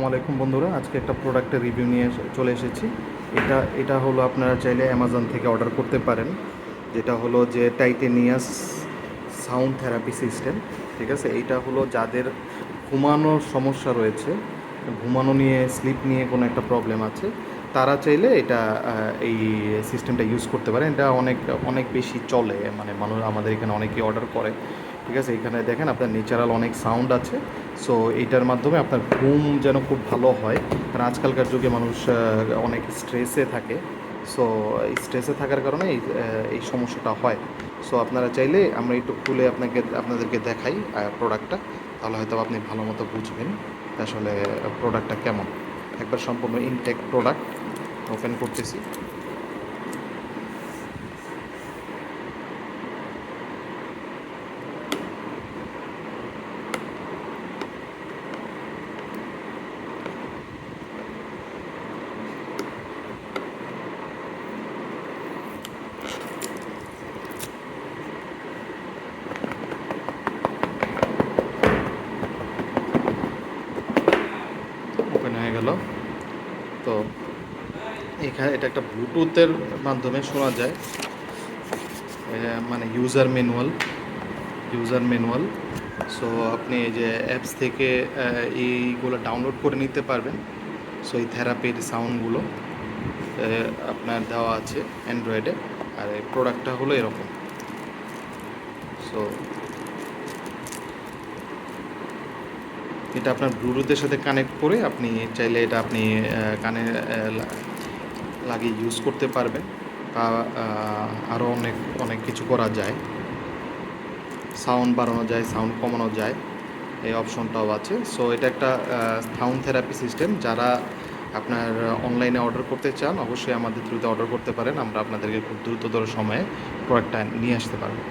আসসালামু আলাইকুম বন্ধুরা, আজকে একটা প্রোডাক্টের রিভিউ নিয়ে চলে এসেছি। এটা হলো আপনারা চাইলে অ্যামাজন থেকে অর্ডার করতে পারেন। যেটা হলো যে টাইটেনিয়াস সাউন্ড থেরাপি সিস্টেম। ঠিক আছে, এইটা হলো যাদের ঘুমানোর সমস্যা রয়েছে, ঘুমানো নিয়ে স্লিপ নিয়ে কোনো একটা প্রবলেম আছে, তারা চাইলে এটা এই সিস্টেমটা ইউজ করতে পারেন। এটা অনেক অনেক বেশি চলে, মানে মানুষ আমাদের এখানে অনেকেই অর্ডার করে। ঠিক আছে, এখানে দেখেন আপনার ন্যাচারাল অনেক সাউন্ড আছে। সো এইটার মাধ্যমে আপনার ঘুম যেন খুব ভালো হয়, কারণ আজকালকার যুগে মানুষ অনেক স্ট্রেসে থাকে। সো স্ট্রেসে থাকার কারণে এই সমস্যাটা হয়। সো আপনারা চাইলে আমরা একটু খুলে আপনাদেরকে দেখাই প্রোডাক্টটা, তাহলে হয়তো আপনি ভালো মতো বুঝবেন আসলে প্রোডাক্টটা কেমন। একবার সম্পূর্ণ ইনটেক প্রোডাক্ট ওপেন করতেছি। ওপেন হয়ে গেল। তো এখানে এটা একটা ব্লুটুথের মাধ্যমে শোনা যায়, মানে ইউজার ম্যানুয়াল। সো আপনি এই যে অ্যাপস থেকে এইগুলো ডাউনলোড করে নিতে পারবেন। সো এই থেরাপির সাউন্ডগুলো আপনার দেওয়া আছে অ্যান্ড্রয়েডে। আর এই প্রোডাক্টটা হলো এরকম। সো এটা আপনার ব্লুটুথের সাথে কানেক্ট করে আপনি চাইলে এটা আপনি কানে লাগিয়ে ইউজ করতে পারবেন, বা আরও অনেক অনেক কিছু করা যায়। সাউন্ড বাড়ানো যায়, সাউন্ড কমানো যায়, এই অপশনটাও আছে। সো এটা একটা সাউন্ড থেরাপি সিস্টেম। যারা আপনার অনলাইনে অর্ডার করতে চান, অবশ্যই আমাদের থ্রুতে অর্ডার করতে পারেন। আমরা আপনাদেরকে খুব দ্রুততর সময়ে প্রোডাক্টটা নিয়ে আসতে পারবো।